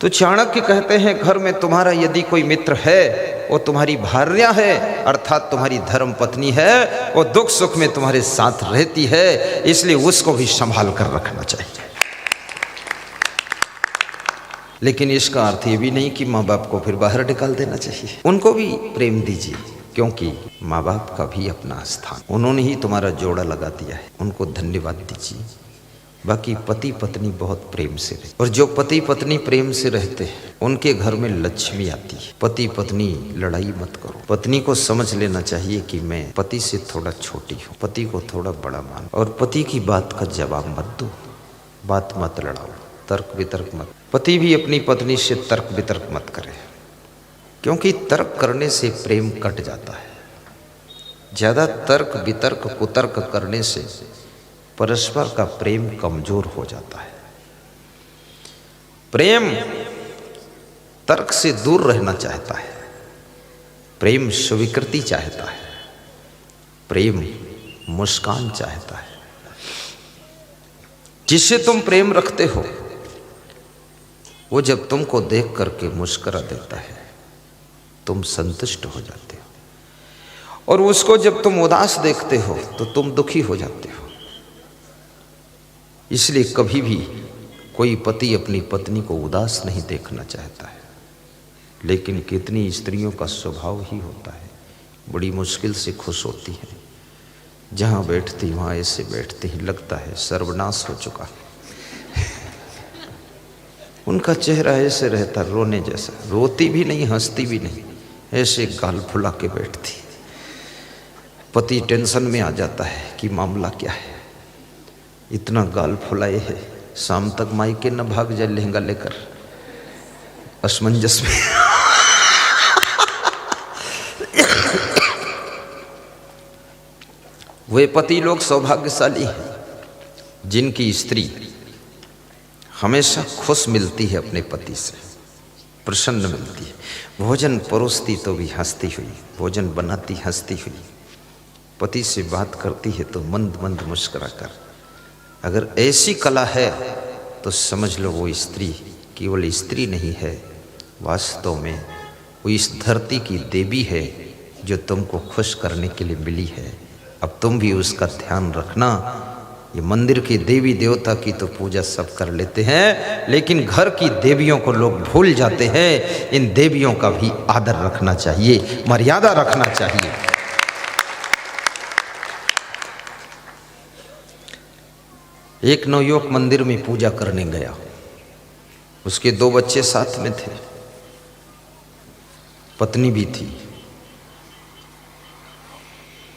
तो चाणक्य कहते हैं घर में तुम्हारा यदि कोई मित्र है, वो तुम्हारी भार्या है, अर्थात तुम्हारी धर्म पत्नी है, वो दुख सुख में तुम्हारे साथ रहती है, इसलिए उसको भी संभाल कर रखना चाहिए। लेकिन इसका अर्थ ये भी नहीं कि माँ बाप को फिर बाहर निकाल देना चाहिए। उनको भी प्रेम दीजिए, क्योंकि माँ बाप का भी अपना स्थान, उन्होंने ही तुम्हारा जोड़ा लगा दिया है, उनको धन्यवाद दीजिए। बाकी पति पत्नी बहुत प्रेम से रहे, और जो पति पत्नी प्रेम से रहते हैं उनके घर में लक्ष्मी आती है। पति पत्नी लड़ाई मत करो। पत्नी को समझ लेना चाहिए कि मैं पति से थोड़ा छोटी हूँ, पति को थोड़ा बड़ा मानो, और पति की बात का जवाब मत दो, बात मत लड़ाओ, तर्क वितर्क मत। पति भी अपनी पत्नी से तर्क वितर्क मत करे, क्योंकि तर्क करने से प्रेम कट जाता है। ज्यादा तर्क वितर्क कुतर्क करने से परस्पर का प्रेम कमजोर हो जाता है। प्रेम तर्क से दूर रहना चाहता है, प्रेम स्वीकृति चाहता है, प्रेम मुस्कान चाहता है। जिससे तुम प्रेम रखते हो वो जब तुमको देख करके मुस्कुरा देता है, तुम संतुष्ट हो जाते हो, और उसको जब तुम उदास देखते हो तो तुम दुखी हो जाते हो। इसलिए कभी भी कोई पति अपनी पत्नी को उदास नहीं देखना चाहता है, लेकिन कितनी स्त्रियों का स्वभाव ही होता है, बड़ी मुश्किल से खुश होती है। जहाँ बैठती वहाँ ऐसे बैठती ही, लगता है सर्वनाश हो चुका। उनका चेहरा ऐसे रहता रोने जैसा, रोती भी नहीं हंसती भी नहीं, ऐसे गाल फुला के बैठती। पति टेंशन में आ जाता है कि मामला क्या है, इतना गाल फुलाए है, शाम तक मायके न भाग जाए लहंगा लेकर। असमंजस में वे पति लोग सौभाग्यशाली हैं जिनकी स्त्री हमेशा खुश मिलती है, अपने पति से प्रसन्न मिलती है। भोजन परोसती तो भी हंसती हुई, भोजन बनाती हंसती हुई, पति से बात करती है तो मंद मंद मुस्कुरा कर। अगर ऐसी कला है तो समझ लो वो स्त्री केवल स्त्री नहीं है, वास्तव में वो इस धरती की देवी है जो तुमको खुश करने के लिए मिली है। अब तुम भी उसका ध्यान रखना। ये मंदिर के देवी देवता की तो पूजा सब कर लेते हैं, लेकिन घर की देवियों को लोग भूल जाते हैं। इन देवियों का भी आदर रखना चाहिए, मर्यादा रखना चाहिए। एक नवयुवक मंदिर में पूजा करने गया, उसके 2 बच्चे साथ में थे, पत्नी भी थी।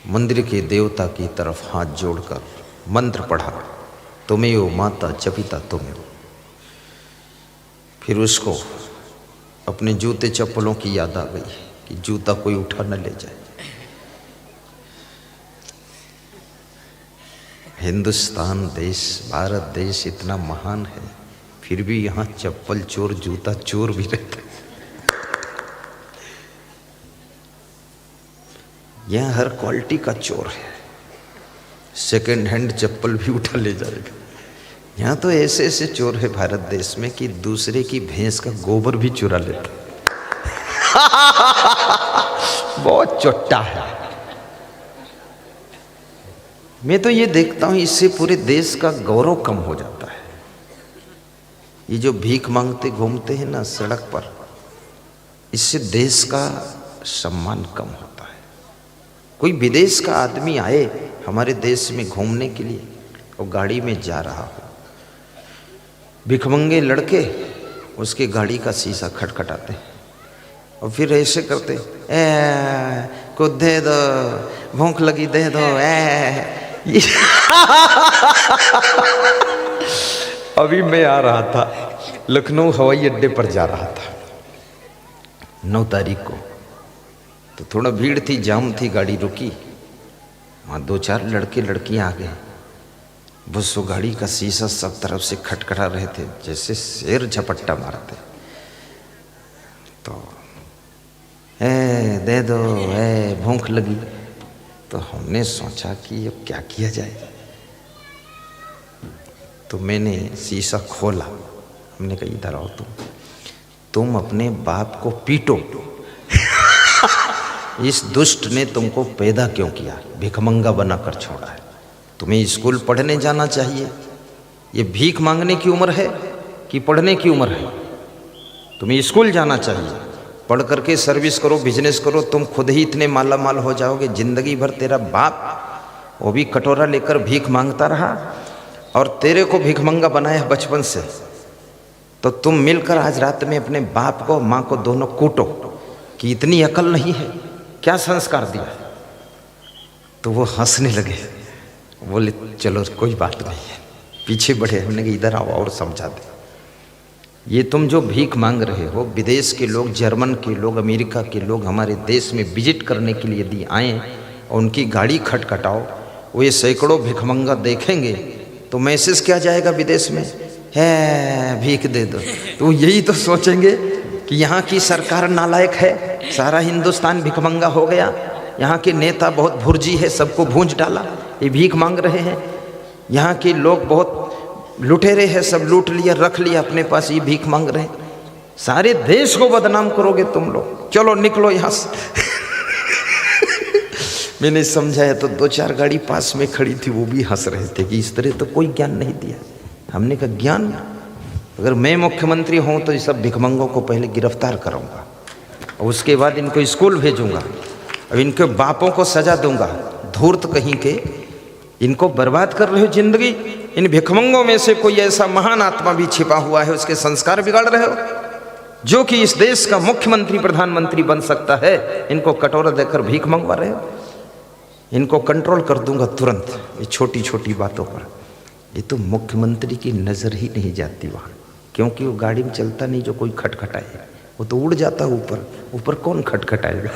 मंदिर के देवता की तरफ हाथ जोड़कर मंत्र पढ़ा, तुमेव माता च पिता तुमेव। फिर उसको अपने जूते चप्पलों की याद आ गई कि जूता कोई उठा न ले जाए। हिंदुस्तान देश, भारत देश इतना महान है, फिर भी यहाँ चप्पल चोर जूता चोर भी रहता है। यहाँ हर क्वालिटी का चोर है, सेकेंड हैंड चप्पल भी उठा ले जाएगा। यहाँ तो ऐसे ऐसे चोर है भारत देश में कि दूसरे की भैंस का गोबर भी चुरा लेता बहुत चोट्टा है। मैं तो ये देखता हूँ इससे पूरे देश का गौरव कम हो जाता है। ये जो भीख मांगते घूमते हैं ना सड़क पर, इससे देश का सम्मान कम होता है। कोई विदेश का आदमी आए हमारे देश में घूमने के लिए और गाड़ी में जा रहा हो, भिखमंगे लड़के उसके गाड़ी का शीशा खटखटाते और फिर ऐसे करते, कुछ दे दो, भूख लगी दे दो। अभी मैं आ रहा था, लखनऊ हवाई अड्डे पर जा रहा था 9 तारीख को, तो थोड़ा भीड़ थी, जाम थी, गाड़ी रुकी। वहाँ 2-4 लड़के लड़कियाँ आ गए, बस वो गाड़ी का शीशा सब तरफ से खटखटा रहे थे जैसे शेर झपट्टा मारते। तो दे दो, भूख लगी। तो हमने सोचा कि अब क्या किया जाए, तो मैंने शीशा खोला, हमने कहा इधर आओ तुम। तुम अपने बाप को पीटो। इस दुष्ट ने तुमको पैदा क्यों किया, भिखमंगा बनाकर छोड़ा है। तुम्हें स्कूल पढ़ने जाना चाहिए। ये भीख मांगने की उम्र है कि पढ़ने की उम्र है? तुम्हें स्कूल जाना चाहिए, पढ़ करके सर्विस करो, बिजनेस करो, तुम खुद ही इतने माला माल हो जाओगे। जिंदगी भर तेरा बाप वो भी कटोरा लेकर भीख मांगता रहा और तेरे को भिखमंगा बनाया बचपन से। तो तुम मिलकर आज रात में अपने बाप को माँ को दोनों कूटो कि इतनी अकल नहीं है, क्या संस्कार दिया। तो वो हंसने लगे, बोले चलो कोई बात नहीं है। पीछे बढ़े, हमने कहा इधर आओ और समझा दे। ये तुम जो भीख मांग रहे हो, विदेश के लोग, जर्मन के लोग, अमेरिका के लोग हमारे देश में विजिट करने के लिए यदि आएँ और उनकी गाड़ी खटखटाओ, वो ये सैकड़ों भिखमंगा देखेंगे तो मैसेज क्या जाएगा विदेश में, है भीख दे दो। तो यही तो सोचेंगे कि यहाँ की सरकार नालायक है, सारा हिंदुस्तान भिखमंगा हो गया, यहाँ के नेता बहुत भुर्जी है, सबको भूंज डाला, ये भीख मांग रहे हैं। यहाँ के लोग बहुत लुटेरे हैं, सब लूट लिया, रख लिया अपने पास, ये भीख मांग रहे हैं। सारे देश को बदनाम करोगे तुम लोग, चलो निकलो यहाँ से। मैंने समझाया तो 2-4 गाड़ी पास में खड़ी थी, वो भी हंस रहे थे कि इस तरह तो कोई ज्ञान नहीं दिया। हमने कहा ज्ञान, अगर मैं मुख्यमंत्री हूँ तो ये सब भिखमंगों को पहले गिरफ्तार करूँगा और उसके बाद इनको स्कूल भेजूँगा, अब इनके बापों को सजा दूंगा। धूर्त कहीं के, इनको बर्बाद कर रहे हो जिंदगी। इन भिखमंगों में से कोई ऐसा महान आत्मा भी छिपा हुआ है, उसके संस्कार बिगाड़ रहे हो, जो कि इस देश का मुख्यमंत्री प्रधानमंत्री बन सकता है। इनको कटोरा देकर भीख मंगवा रहे हो। इनको कंट्रोल कर दूंगा तुरंत, ये छोटी छोटी बातों पर। ये तो मुख्यमंत्री की नज़र ही नहीं जाती वहाँ, क्योंकि वो गाड़ी में चलता नहीं जो कोई खटखटाए, वो तो उड़ जाता ऊपर। ऊपर कौन खटखटाएगा?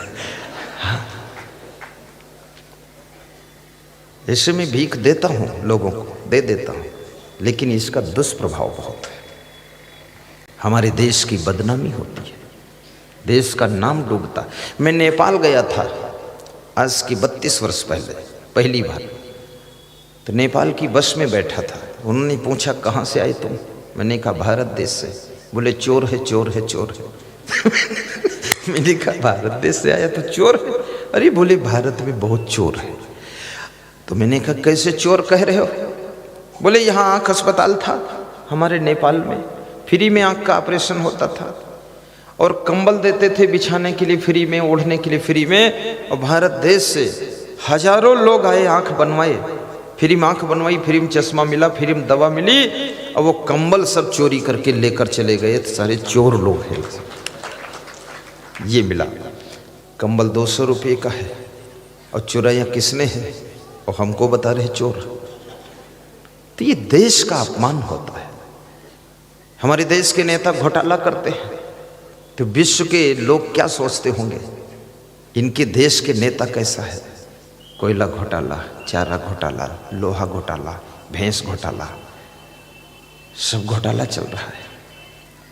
ऐसे में भीख देता हूँ, लोगों को दे देता हूँ, लेकिन इसका दुष्प्रभाव बहुत है। हमारे देश की बदनामी होती है, देश का नाम डूबता। मैं नेपाल गया था आज की 32 वर्ष पहले, पहली बार। तो नेपाल की बस में बैठा था, उन्होंने पूछा कहाँ से आए तुम? मैंने कहा भारत देश से। बोले चोर है, चोर है, चोर है। मैंने कहा भारत देश से आया तो चोर है? अरे बोले भारत में बहुत चोर है। तो मैंने कहा कैसे चोर कह रहे हो? बोले यहाँ आँख अस्पताल था हमारे नेपाल में, फ्री में आँख का ऑपरेशन होता था और कंबल देते थे बिछाने के लिए फ्री में, ओढ़ने के लिए फ्री में। और भारत देश से हजारों लोग आए, आँख बनवाए, फ्री में आँख बनवाई, फ्री में चश्मा मिला, फ्री में दवा मिली, और वो कंबल सब चोरी करके लेकर चले गए। तो सारे चोर लोग हैं। ये मिला कंबल 200 रुपये का है और चुराया किसने है और हमको बता रहे चोर। तो ये देश का अपमान होता है। हमारे देश के नेता घोटाला करते हैं तो विश्व के लोग क्या सोचते होंगे, इनके देश के नेता कैसा है। कोयला घोटाला, चारा घोटाला, लोहा घोटाला, भैंस घोटाला, सब घोटाला चल रहा है।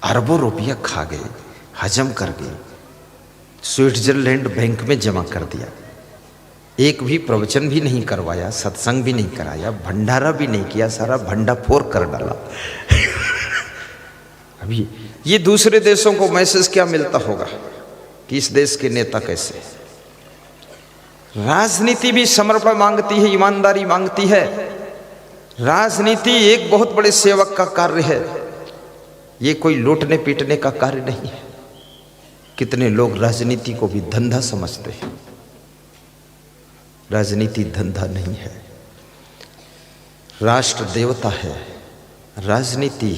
अरबों रुपया खा गए, हजम कर गए, स्विट्जरलैंड बैंक में जमा कर दिया। एक भी प्रवचन भी नहीं करवाया, सत्संग भी नहीं कराया, भंडारा भी नहीं किया, सारा भंडाफोड़ कर डाला। अभी ये दूसरे देशों को मैसेज क्या मिलता होगा कि इस देश के नेता कैसे। राजनीति भी समर्पण मांगती है, ईमानदारी मांगती है। राजनीति एक बहुत बड़े सेवक का कार्य है, ये कोई लूटने पीटने का कार्य नहीं है। कितने लोग राजनीति को भी धंधा समझते हैं। राजनीति धंधा नहीं है, राष्ट्र देवता है। राजनीति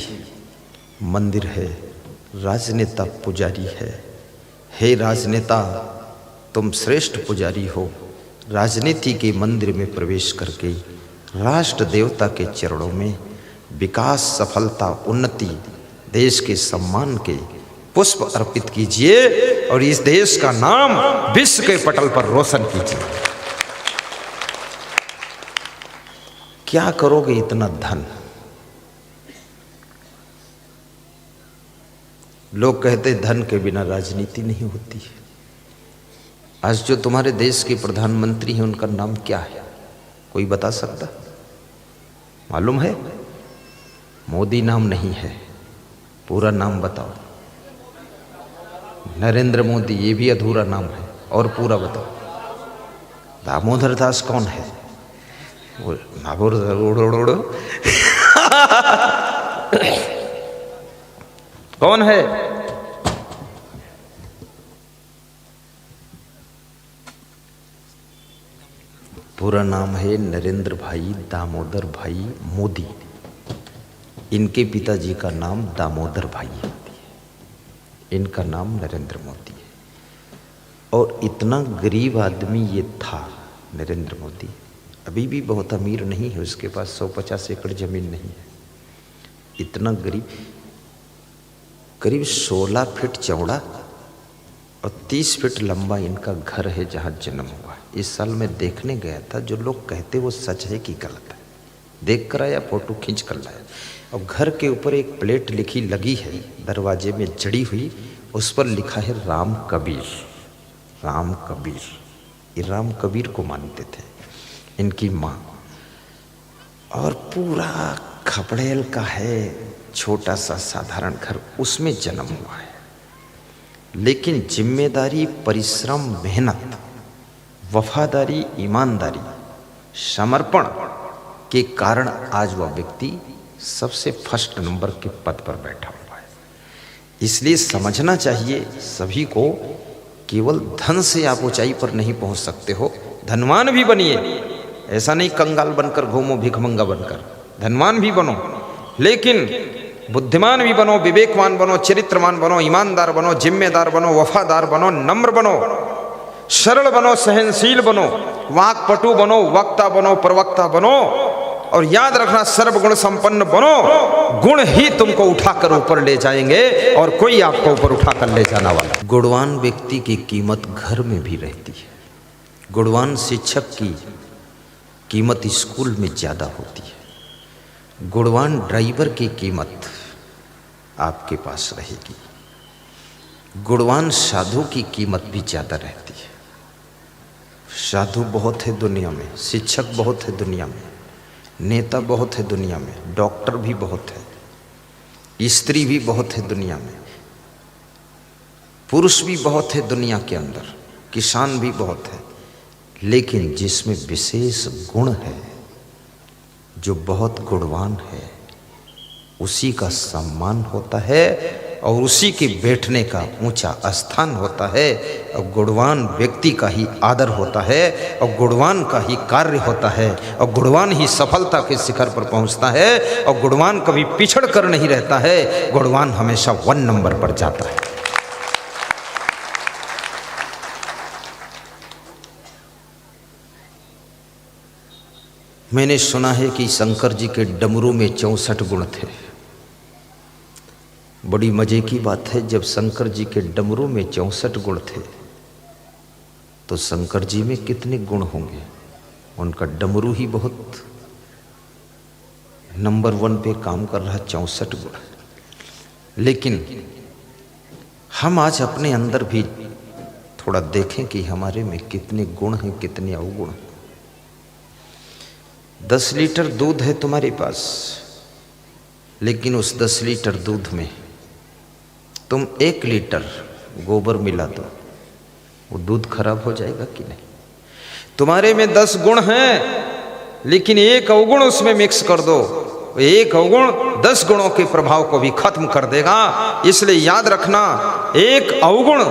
मंदिर है, राजनेता पुजारी है। हे राजनेता, तुम श्रेष्ठ पुजारी हो। राजनीति के मंदिर में प्रवेश करके राष्ट्र देवता के चरणों में विकास, सफलता, उन्नति, देश के सम्मान के पुष्प अर्पित कीजिए और इस देश का नाम विश्व के पटल पर रोशन कीजिए। क्या करोगे इतना धन? लोग कहते धन के बिना राजनीति नहीं होती है। आज जो तुम्हारे देश के प्रधानमंत्री हैं उनका नाम क्या है, कोई बता सकता? मालूम है? मोदी नाम नहीं है, पूरा नाम बताओ। नरेंद्र मोदी ये भी अधूरा नाम है, और पूरा बताओ। दामोदर दास कौन है? वो कौन है? पूरा नाम है नरेंद्र भाई दामोदर भाई मोदी। इनके पिताजी का नाम दामोदर भाई है, इनका नाम नरेंद्र मोदी है। और इतना गरीब आदमी ये था नरेंद्र मोदी, अभी भी बहुत अमीर नहीं है, उसके पास 150 एकड़ जमीन नहीं है। इतना गरीब, करीब 16 फीट चौड़ा और 30 फीट लंबा इनका घर है जहाँ जन्म हुआ। इस साल मैं देखने गया था, जो लोग कहते वो सच है कि गलत है, देख कर आया, फोटो खींच कर लाया। और घर के ऊपर एक प्लेट लिखी लगी है, दरवाजे में जड़ी हुई, उस पर लिखा है राम कबीर। राम कबीर, ये राम कबीर को मानते थे इनकी माँ। और पूरा खपड़ेल का है, छोटा सा साधारण घर, उसमें जन्म हुआ है। लेकिन जिम्मेदारी, परिश्रम, मेहनत, वफादारी, ईमानदारी, समर्पण के कारण आज वह व्यक्ति सबसे फर्स्ट नंबर के पद पर बैठा हुआ है। इसलिए समझना चाहिए सभी को, केवल धन से आप ऊंचाई पर नहीं पहुंच सकते हो, धनवान भी बनिए। ऐसा नहीं कंगाल बनकर घूमो, भिखमंगा बनकर, धनवान भी बनो, लेकिन बुद्धिमान भी बनो, विवेकवान बनो, चरित्रवान बनो, ईमानदार बनो, जिम्मेदार बनो, वफादार बनो, नम्र बनो, सरल बनो, सहनशील बनो, वाक्पटु बनो, वक्ता बनो, प्रवक्ता बनो। और याद रखना, सर्वगुण संपन्न बनो। गुण ही तुमको उठाकर ऊपर ले जाएंगे और कोई आपको ऊपर उठाकर ले जाना वाला। गुणवान व्यक्ति की कीमत घर में भी रहती है। गुणवान शिक्षक की कीमत स्कूल में ज़्यादा होती है। गुणवान ड्राइवर की कीमत आपके पास रहेगी। गुणवान साधु की कीमत भी ज़्यादा रहती है। साधु बहुत है दुनिया में, शिक्षक बहुत है दुनिया में, नेता बहुत है दुनिया में, डॉक्टर भी बहुत है, स्त्री भी बहुत है दुनिया में, पुरुष भी बहुत है दुनिया के अंदर, किसान भी बहुत है। लेकिन जिसमें विशेष गुण है, जो बहुत गुणवान है, उसी का सम्मान होता है और उसी के बैठने का ऊंचा स्थान होता है। और गुणवान व्यक्ति का ही आदर होता है और गुणवान का ही कार्य होता है और गुणवान ही सफलता के शिखर पर पहुंचता है। और गुणवान कभी पिछड़ कर नहीं रहता है, गुणवान हमेशा 1 नंबर पर जाता है। मैंने सुना है कि शंकर जी के डमरू में 64 गुण थे। बड़ी मजे की बात है, जब शंकर जी के डमरू में 64 गुण थे तो शंकर जी में कितने गुण होंगे? उनका डमरू ही बहुत नंबर 1 पे काम कर रहा, 64 गुण। लेकिन हम आज अपने अंदर भी थोड़ा देखें कि हमारे में कितने गुण हैं, कितने अवगुण हैं। 10 लीटर दूध है तुम्हारे पास, लेकिन उस 10 लीटर दूध में तुम 1 लीटर गोबर मिला दो, वो दूध खराब हो जाएगा कि नहीं? तुम्हारे में 10 गुण हैं, लेकिन 1 अवगुण उसमें मिक्स कर दो, 1 अवगुण 10 गुणों के प्रभाव को भी खत्म कर देगा। इसलिए याद रखना, 1 अवगुण,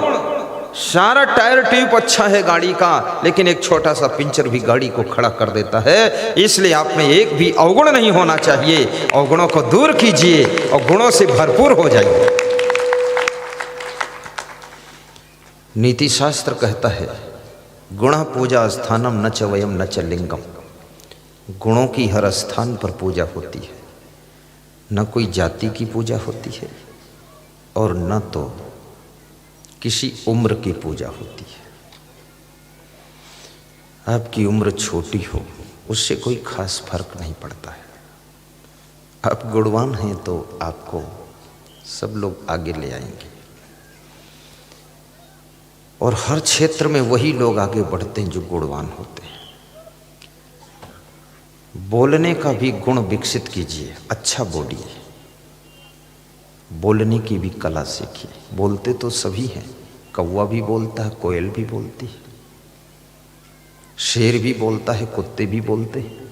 सारा टायर ट्यूब अच्छा है गाड़ी का, लेकिन एक छोटा सा पिंचर भी गाड़ी को खड़ा कर देता है। इसलिए आप में एक भी अवगुण नहीं होना चाहिए। अवगुणों को दूर कीजिए और गुणों से भरपूर हो जाइए। नीति शास्त्र कहता है, गुण पूजा स्थानम न च वयम न च लिंगम। गुणों की हर स्थान पर पूजा होती है, न कोई जाति की पूजा होती है और न तो किसी उम्र की पूजा होती है। आपकी उम्र छोटी हो, उससे कोई खास फर्क नहीं पड़ता है। आप गुणवान हैं तो आपको सब लोग आगे ले आएंगे, और हर क्षेत्र में वही लोग आगे बढ़ते हैं जो गुणवान होते हैं। बोलने का भी गुण विकसित कीजिए, अच्छा बोलिए, बोलने की भी कला सीखिए। बोलते तो सभी हैं, कौवा भी बोलता है, कोयल भी बोलती है, शेर भी बोलता है, कुत्ते भी बोलते हैं,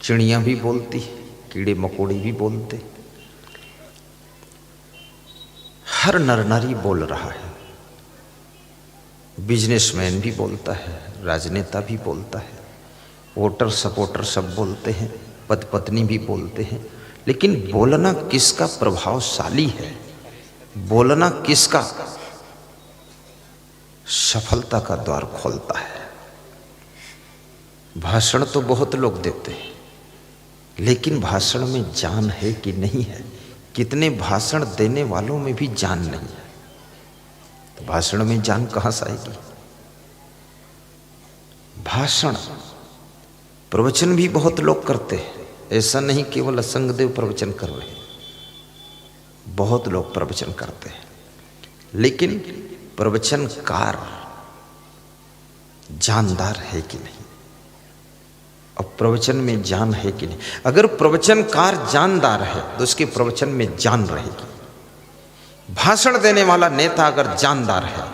चिड़ियाँ भी बोलती है, कीड़े मकोड़े भी बोलते। हर नर नारी बोल रहा है। बिजनेसमैन भी बोलता है, राजनेता भी बोलता है, वोटर सपोर्टर सब बोलते हैं, पति पत्नी भी बोलते हैं। लेकिन बोलना किसका प्रभावशाली है, बोलना किसका सफलता का द्वार खोलता है। भाषण तो बहुत लोग देते हैं, लेकिन भाषण में जान है कि नहीं है? कितने भाषण देने वालों में भी जान नहीं है, तो भाषण में जान कहां से आएगी? भाषण प्रवचन भी बहुत लोग करते हैं, ऐसा नहीं केवल असंगदेव प्रवचन कर रहे हैं, बहुत लोग प्रवचन करते हैं, लेकिन प्रवचनकार जानदार है कि नहीं? अब प्रवचन में जान है कि नहीं? अगर प्रवचनकार जानदार है तो उसके प्रवचन में जान रहेगी। भाषण देने वाला नेता अगर जानदार है,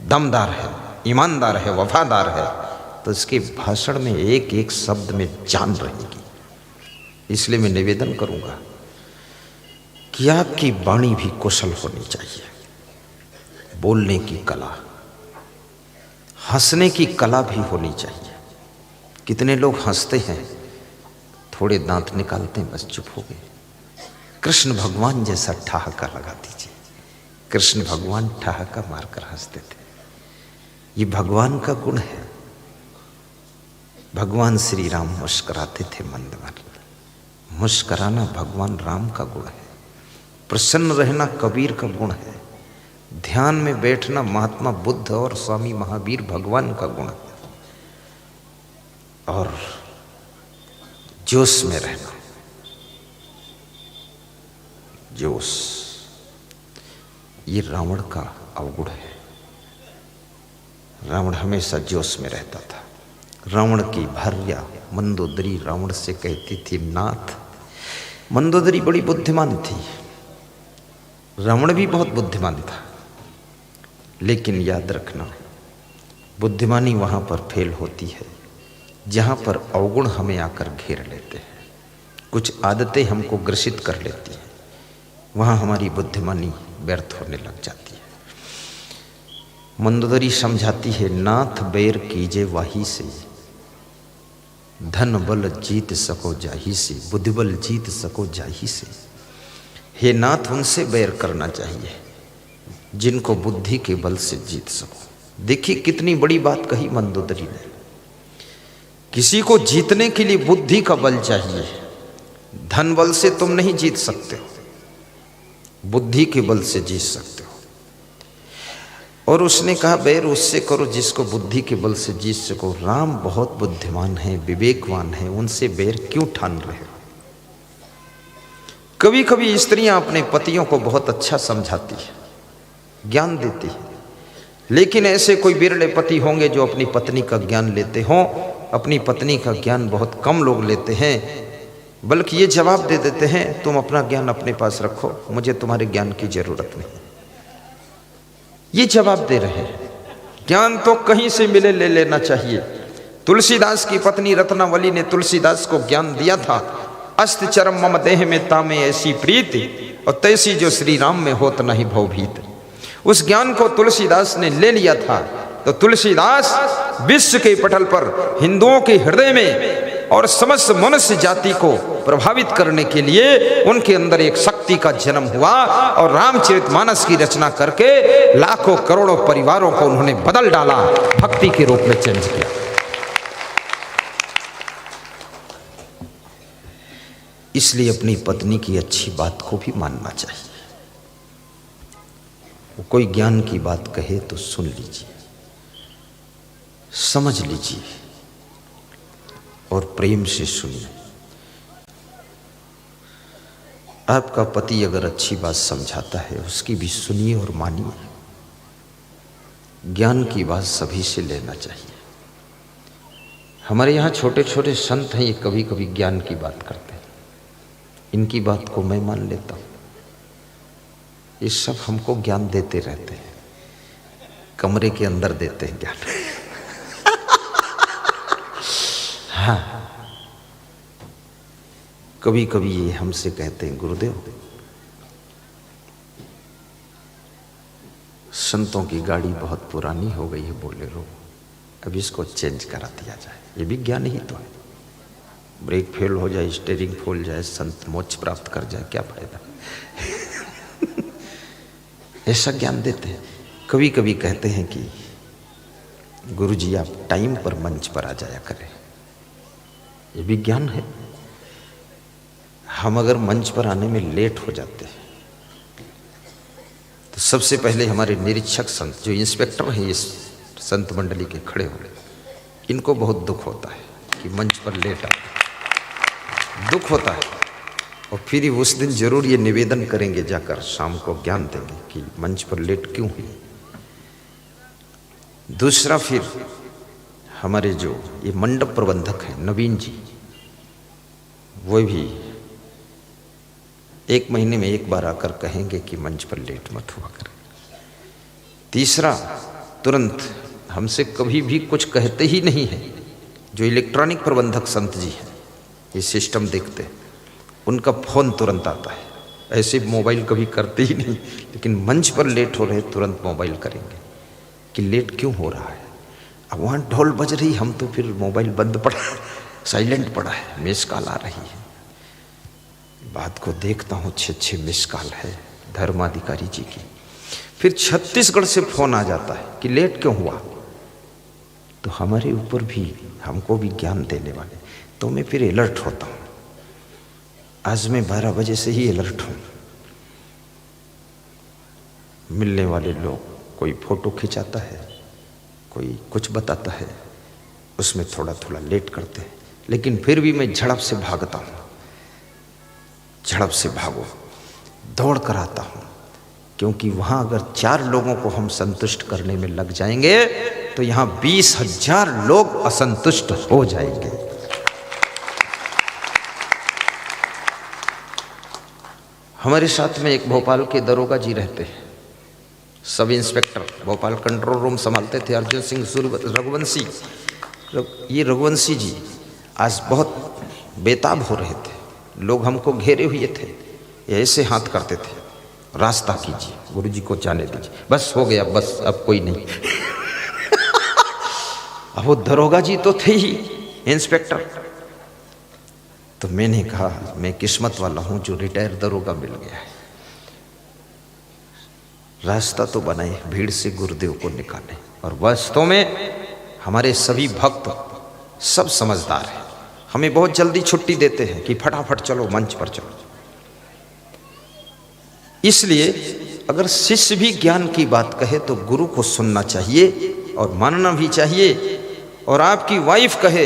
दमदार है, ईमानदार है, वफादार है, तो उसके भाषण में एक एक शब्द में जान रहेगी। इसलिए मैं निवेदन करूंगा कि आपकी वाणी भी कुशल होनी चाहिए, बोलने की कला, हंसने की कला भी होनी चाहिए। कितने लोग हंसते हैं, थोड़े दांत निकालते हैं, बस चुप हो गए। कृष्ण भगवान जैसा ठहाका लगा दीजिए। कृष्ण भगवान ठहाका मारकर हंसते थे, ये भगवान का गुण है। भगवान श्री राम मुस्कुराते थे मंद मंद। मुस्कुराना भगवान राम का गुण है। प्रसन्न रहना कबीर का गुण है। ध्यान में बैठना महात्मा बुद्ध और स्वामी महावीर भगवान का गुण है। और जोश में रहना, जोश, ये रावण का अवगुण है। रावण हमेशा जोश में रहता था। रावण की भार्या मंदोदरी रावण से कहती थी, नाथ। मंदोदरी बड़ी बुद्धिमान थी, रावण भी बहुत बुद्धिमान था, लेकिन याद रखना, बुद्धिमानी वहां पर फेल होती है जहां पर अवगुण हमें आकर घेर लेते हैं, कुछ आदतें हमको ग्रसित कर लेती हैं, वहां हमारी बुद्धिमानी व्यर्थ होने लग जाती है। मंदोदरी समझाती है, नाथ बैर कीजे वाही से, धन बल जीत सको जाही से, बुद्धि बल जीत सको जाही से। हे नाथ, उनसे बैर करना चाहिए जिनको बुद्धि के बल से जीत सको। देखिए कितनी बड़ी बात कही मंदोदरी ने। किसी को जीतने के लिए बुद्धि का बल चाहिए, धन बल से तुम नहीं जीत सकते, बुद्धि के बल से जीत सकते हो। और उसने कहा, बैर उससे करो जिसको बुद्धि के बल से जीत सको। राम बहुत बुद्धिमान है, विवेकवान है, उनसे बैर क्यों ठान रहे हो? कभी कभी स्त्रियां अपने पतियों को बहुत अच्छा समझाती है, ज्ञान देती है, लेकिन ऐसे कोई बिरले पति होंगे जो अपनी पत्नी का ज्ञान लेते हों। अपनी पत्नी का ज्ञान बहुत कम लोग लेते हैं, बल्कि ये जवाब दे देते हैं, तुम अपना ज्ञान अपने पास रखो, मुझे तुम्हारे ज्ञान की जरूरत नहीं। ये जवाब दे रहे हैं। ज्ञान तो कहीं से मिले ले लेना चाहिए। तुलसीदास की पत्नी रत्नावली ने तुलसीदास को ज्ञान दिया था, अस्त चरम मम देह में तामे ऐसी प्रीति, और तैसी जो श्री राम में होत नहीं भवभीत। उस ज्ञान को तुलसीदास ने ले लिया था, तो तुलसीदास विश्व के पटल पर हिंदुओं के हृदय में और समस्त मनुष्य जाति को प्रभावित करने के लिए उनके अंदर एक शक्ति का जन्म हुआ, और रामचरितमानस की रचना करके लाखों करोड़ों परिवारों को उन्होंने बदल डाला, भक्ति के रूप में चेंज किया। इसलिए अपनी पत्नी की अच्छी बात को भी मानना चाहिए। वो कोई ज्ञान की बात कहे तो सुन लीजिए, समझ लीजिए और प्रेम से सुनिए। आपका पति अगर अच्छी बात समझाता है, उसकी भी सुनिए और मानिए। ज्ञान की बात सभी से लेना चाहिए। हमारे यहाँ छोटे छोटे संत हैं, ये कभी कभी ज्ञान की बात करते हैं, इनकी बात को मैं मान लेता हूँ। ये सब हमको ज्ञान देते रहते हैं, कमरे के अंदर देते हैं ज्ञान। हाँ, कभी कभी ये हमसे कहते हैं, गुरुदेव संतों की गाड़ी बहुत पुरानी हो गई है बोलेरो, अब इसको चेंज करा दिया जाए। ये भी ज्ञान ही तो है। ब्रेक फेल हो जाए, स्टीयरिंग फूल जाए, संत मोक्ष प्राप्त कर जाए, क्या फायदा। ऐसा ज्ञान देते हैं। कभी कभी कहते हैं कि गुरुजी आप टाइम पर मंच पर आ जाया करें, ये भी ज्ञान है। हम अगर मंच पर आने में लेट हो जाते हैं तो सबसे पहले हमारे निरीक्षक संत, जो इंस्पेक्टर हैं इस संत मंडली के खड़े हुए, इनको बहुत दुख होता है कि मंच पर लेट आते, दुख होता है। और फिर उस दिन जरूर ये निवेदन करेंगे, जाकर शाम को ज्ञान देंगे कि मंच पर लेट क्यों हुई। दूसरा, फिर हमारे जो ये मंडप प्रबंधक हैं नवीन जी, वो भी 1 महीने में एक बार आकर कहेंगे कि मंच पर लेट मत हुआ करें। तीसरा, तुरंत हमसे कभी भी कुछ कहते ही नहीं है। जो इलेक्ट्रॉनिक प्रबंधक संत जी हैं, ये सिस्टम देखते हैं, उनका फोन तुरंत आता है। ऐसे मोबाइल कभी करते ही नहीं, लेकिन मंच पर लेट हो रहे तुरंत मोबाइल करेंगे कि लेट क्यों हो रहा है। अब वहाँ ढोल बज रही, हम तो फिर मोबाइल बंद पड़ा, साइलेंट पड़ा है, मिस कॉल आ रही है। बात को देखता हूँ, 6 मिस कॉल है धर्माधिकारी जी की। फिर छत्तीसगढ़ से फोन आ जाता है कि लेट क्यों हुआ। तो हमारे ऊपर भी, हमको भी ज्ञान देने वाले, तो मैं फिर अलर्ट होता हूँ। आज मैं 12 बजे से ही अलर्ट हूँ। मिलने वाले लोग, कोई फोटो खिंचाता है, कोई कुछ बताता है, उसमें थोड़ा थोड़ा लेट करते हैं, लेकिन फिर भी मैं झड़प से भागता हूँ। झड़प से भागो, दौड़ कर आता हूँ, क्योंकि वहाँ अगर 4 लोगों को हम संतुष्ट करने में लग जाएंगे तो यहाँ 20,000 लोग असंतुष्ट हो जाएंगे। हमारे साथ में एक भोपाल के दरोगा जी रहते हैं, sub inspector, Bhopal control room संभालते थे, अर्जुन सिंह रघुवंशी। ये रघुवंशी जी आज बहुत बेताब हो रहे थे, लोग हमको घेरे हुए थे, ऐसे हाथ करते थे, रास्ता कीजिए, गुरुजी को जाने दीजिए, बस हो गया, बस अब कोई नहीं। अब वो दरोगा जी तो थे ही इंस्पेक्टर। तो मैंने कहा मैं किस्मत वाला हूं जो रिटायर दरोगा मिल गया है। रास्ता तो बनाए, भीड़ से गुरुदेव को निकाले। और वास्तव में हमारे सभी भक्त सब समझदार हैं, हमें बहुत जल्दी छुट्टी देते हैं कि फटाफट चलो, मंच पर चलो। इसलिए अगर शिष्य भी ज्ञान की बात कहे तो गुरु को सुनना चाहिए और मानना भी चाहिए। और आपकी वाइफ कहे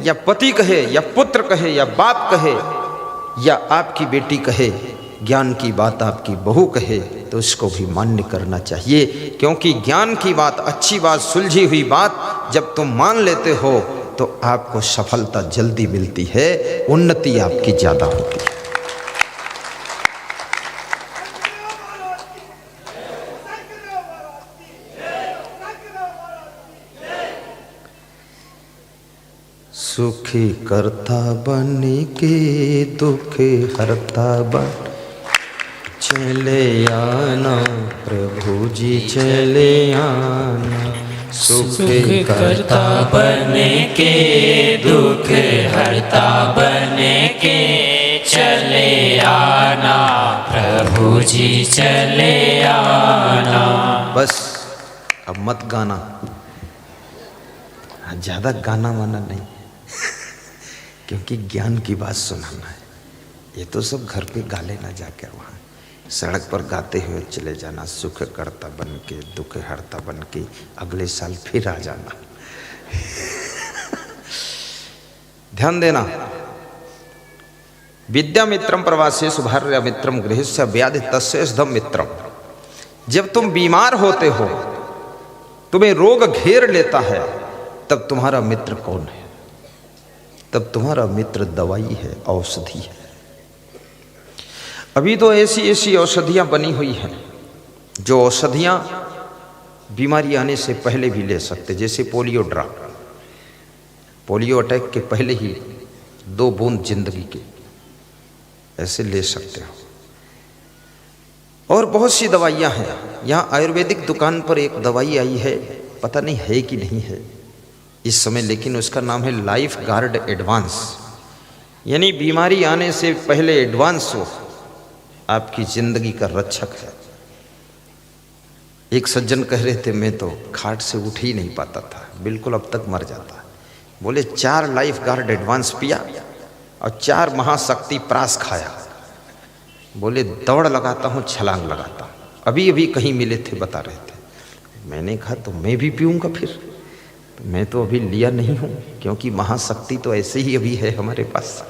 या पति कहे या पुत्र कहे या बाप कहे या आपकी बेटी कहे, ज्ञान की बात आपकी बहू कहे, तो इसको भी मान्य करना चाहिए। क्योंकि ज्ञान की बात, अच्छी बात, सुलझी हुई बात जब तुम मान लेते हो तो आपको सफलता जल्दी मिलती है, उन्नति आपकी ज्यादा होती है। सुखी करता बन के दुख हरता बन चले आना, प्रभु जी चले आना। सुख करता बन के दुख हरता बन के चले आना, प्रभु जी चले आना। बस अब मत गाना, ज्यादा गाना वाना नहीं, क्योंकि ज्ञान की बात सुनाना है। ये तो सब घर पे गा लेना, जाकर वहाँ सड़क पर गाते हुए चले जाना, सुख करता बन के दुख हरता बन के, अगले साल फिर आ जाना। ध्यान देना, विद्यामित्रम प्रवासेषु भार्यामित्रम गृहस्य व्याधि तस्येषधम मित्रम। जब तुम बीमार होते हो, तुम्हें रोग घेर लेता है, तब तुम्हारा मित्र कौन है? तब तुम्हारा मित्र दवाई है, औषधि है। अभी तो ऐसी ऐसी औषधियां बनी हुई हैं, जो औषधियां बीमारी आने से पहले भी ले सकते, जैसे पोलियो ड्रॉप, पोलियो अटैक के पहले ही 2 बूंद जिंदगी के ऐसे ले सकते हो। और बहुत सी दवाइयाँ हैं। यहाँ आयुर्वेदिक दुकान पर एक दवाई आई है, पता नहीं है कि नहीं है इस समय, लेकिन उसका नाम है लाइफ गार्ड एडवांस, यानी बीमारी आने से पहले एडवांस हो, आपकी जिंदगी का रक्षक है। एक सज्जन कह रहे थे मैं तो खाट से उठ ही नहीं पाता था, बिल्कुल अब तक मर जाता। बोले 4 लाइफ गार्ड एडवांस पिया और 4 महाशक्ति प्रास खाया। बोले दौड़ लगाता हूँ, छलांग लगाता हूँ। अभी अभी कहीं मिले थे, बता रहे थे। मैंने कहा तो मैं भी पीऊँगा फिर। मैं तो अभी लिया नहीं हूँ, क्योंकि महाशक्ति तो ऐसे ही अभी है हमारे पास,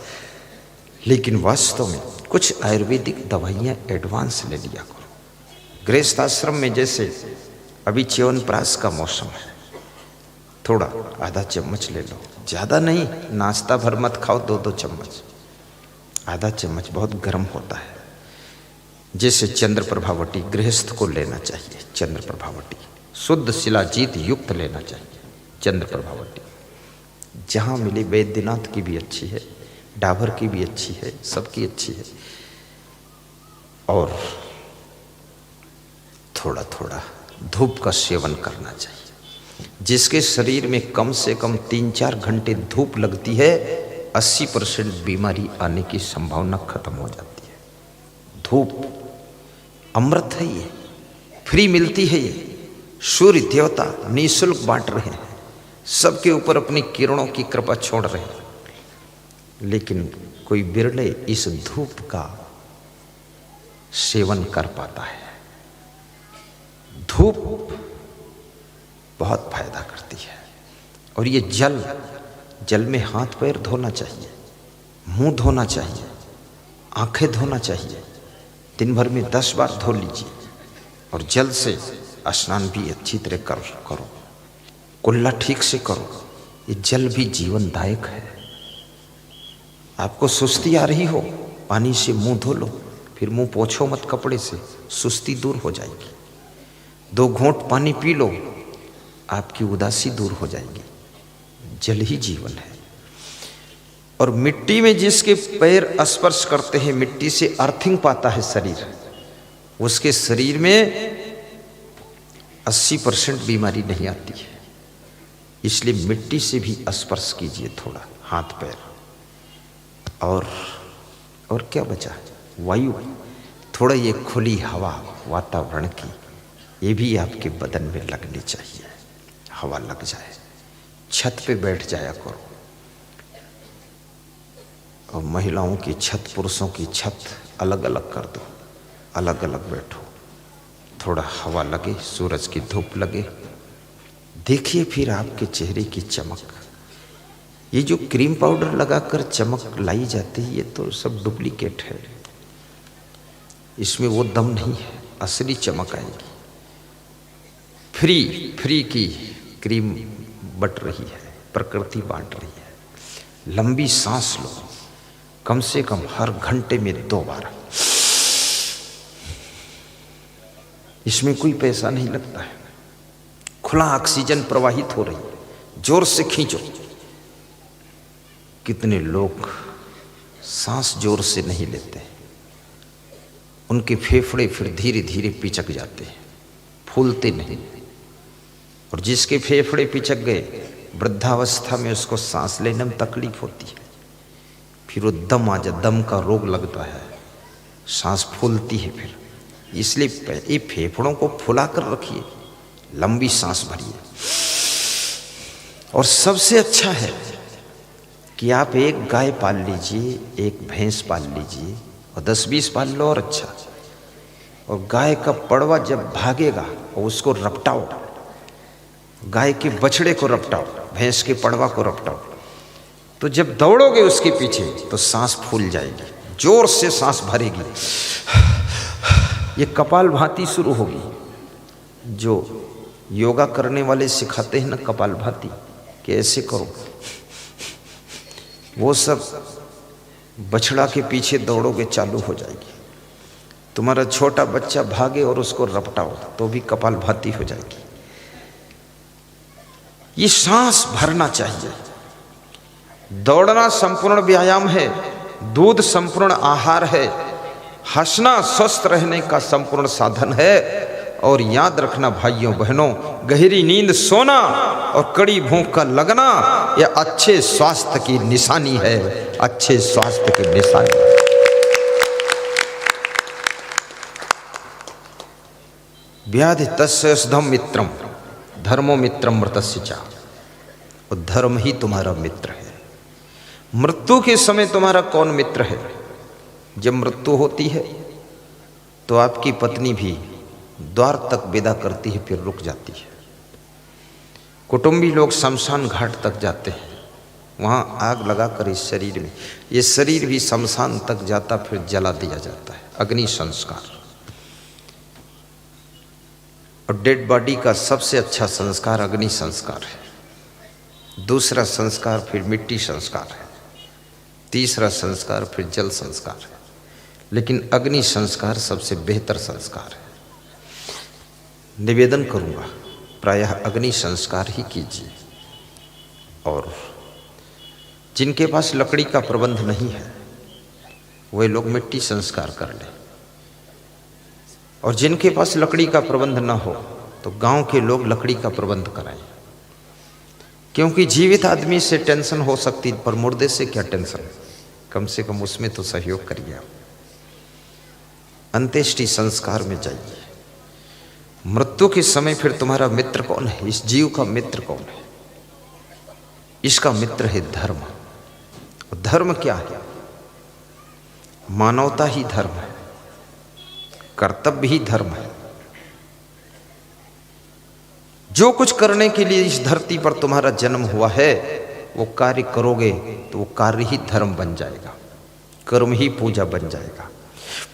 लेकिन वास्तव में कुछ आयुर्वेदिक दवाइयाँ एडवांस ले लिया करो। गृहस्थ आश्रम में जैसे अभी च्यवनप्राश का मौसम है, थोड़ा आधा चम्मच ले लो, ज़्यादा नहीं, नाश्ता भर मत खाओ, 2-2 चम्मच, आधा चम्मच बहुत गर्म होता है। जैसे चंद्र प्रभावटी गृहस्थ को लेना चाहिए, चंद्र प्रभावटी शुद्ध शिलाजीत युक्त लेना चाहिए, चंद्र प्रभावटी। जहाँ मिले, वैद्यनाथ की भी अच्छी है, डाबर की भी अच्छी है, सबकी अच्छी है। और थोड़ा थोड़ा धूप का सेवन करना चाहिए। जिसके शरीर में कम से कम 3-4 घंटे धूप लगती है, 80% बीमारी आने की संभावना खत्म हो जाती है। धूप अमृत है, ये फ्री मिलती है, ये सूर्य देवता निःशुल्क बांट रहे हैं, सबके ऊपर अपनी किरणों की कृपा छोड़ रहे हैं। लेकिन कोई बिरले इस धूप का सेवन कर पाता है। धूप बहुत फायदा करती है। और ये जल में हाथ पैर धोना चाहिए, मुंह धोना चाहिए, आंखें धोना चाहिए। दिन भर में 10 बार धो लीजिए। और जल से स्नान भी अच्छी तरह करो, कुल्ला ठीक से करो। ये जल भी जीवनदायक है। आपको सुस्ती आ रही हो, पानी से मुंह धो लो, फिर मुंह पोंछो मत कपड़े से, सुस्ती दूर हो जाएगी। 2 घूंट पानी पी लो, आपकी उदासी दूर हो जाएगी। जल ही जीवन है। और मिट्टी में जिसके पैर स्पर्श करते हैं, मिट्टी से अर्थिंग पाता है शरीर, उसके शरीर में 80% बीमारी नहीं आती है। इसलिए मिट्टी से भी स्पर्श कीजिए थोड़ा, हाथ पैर। और क्या बचा, वायु, थोड़ा ये खुली हवा वातावरण की, ये भी आपके बदन में लगनी चाहिए। हवा लग जाए, छत पे बैठ जाया करो। और महिलाओं की छत, पुरुषों की छत अलग अलग कर दो, अलग अलग बैठो, थोड़ा हवा लगे, सूरज की धूप लगे। देखिए फिर आपके चेहरे की चमक। ये जो क्रीम पाउडर लगाकर चमक लाई जाती है, ये तो सब डुप्लीकेट है। इसमें वो दम नहीं है, असली चमक आएगी। फ्री की क्रीम बट रही है, प्रकृति बांट रही है। लंबी सांस लो, कम से कम हर घंटे में 2 बार। इसमें कोई पैसा नहीं लगता है। खुला ऑक्सीजन प्रवाहित हो रही है, जोर से खींचो। कितने लोग सांस जोर से नहीं लेते, उनके फेफड़े फिर धीरे धीरे पिचक जाते हैं, फूलते नहीं। और जिसके फेफड़े पिचक गए, वृद्धावस्था में उसको सांस लेने में तकलीफ होती है। फिर वो दम का रोग लगता है, सांस फूलती है फिर। इसलिए ये फेफड़ों को फुला कर रखिए, लंबी सांस भरिए। और सबसे अच्छा है कि आप एक गाय पाल लीजिए, एक भैंस पाल लीजिए, और 10-20 पाल लो और अच्छा। और गाय का पड़वा जब भागेगा और उसको रपटाओ, गाय के बछड़े को रपटाओ, भैंस के पड़वा को रपटाओ, तो जब दौड़ोगे उसके पीछे तो सांस फूल जाएगी, जोर से सांस भरेगी। ये कपालभाति शुरू होगी। जो योगा करने वाले सिखाते हैं ना कपालभाति, कि ऐसे करो, वो सब बछड़ा के पीछे दौड़ोगे चालू हो जाएगी। तुम्हारा छोटा बच्चा भागे और उसको रपटाओ तो भी कपालभाति हो जाएगी। ये सांस भरना चाहिए। दौड़ना संपूर्ण व्यायाम है, दूध संपूर्ण आहार है, हंसना स्वस्थ रहने का संपूर्ण साधन है। और याद रखना भाइयों बहनों, गहरी नींद सोना और कड़ी भूख का लगना यह अच्छे स्वास्थ्य की निशानी है, अच्छे स्वास्थ्य की निशानी। व्याधि तस्य औषधम मित्रम धर्मो मित्रम मृतस्य च। और धर्म ही तुम्हारा मित्र है। मृत्यु के समय तुम्हारा कौन मित्र है? जब मृत्यु होती है तो आपकी पत्नी भी द्वार तक विदा करती है, फिर रुक जाती है। कुटुंबी लोग शमशान घाट तक जाते हैं, वहाँ आग लगाकर इस शरीर में, ये शरीर भी शमशान तक जाता, फिर जला दिया जाता है, अग्नि संस्कार। और डेड बॉडी का सबसे अच्छा संस्कार अग्नि संस्कार है। दूसरा संस्कार फिर मिट्टी संस्कार है, तीसरा संस्कार फिर जल संस्कार है, लेकिन अग्नि संस्कार सबसे बेहतर संस्कार है। निवेदन करूंगा प्रायः अग्नि संस्कार ही कीजिए। और जिनके पास लकड़ी का प्रबंध नहीं है वे लोग मिट्टी संस्कार कर लें, और जिनके पास लकड़ी का प्रबंध न हो तो गांव के लोग लकड़ी का प्रबंध कराएं। क्योंकि जीवित आदमी से टेंशन हो सकती, पर मुर्दे से क्या टेंशन, कम से कम उसमें तो सहयोग करिए। अंत्येष्टि संस्कार में जाइए। मृत्यु के समय फिर तुम्हारा मित्र कौन है? इस जीव का मित्र कौन है? इसका मित्र है धर्म। धर्म क्या है? मानवता ही धर्म है, कर्तव्य ही धर्म है। जो कुछ करने के लिए इस धरती पर तुम्हारा जन्म हुआ है वो कार्य करोगे तो वो कार्य ही धर्म बन जाएगा, कर्म ही पूजा बन जाएगा।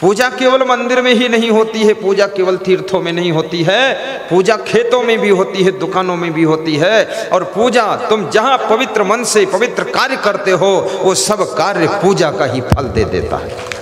पूजा केवल मंदिर में ही नहीं होती है, पूजा केवल तीर्थों में नहीं होती है, पूजा खेतों में भी होती है, दुकानों में भी होती है। और पूजा तुम जहां पवित्र मन से पवित्र कार्य करते हो वो सब कार्य पूजा का ही फल दे देता है।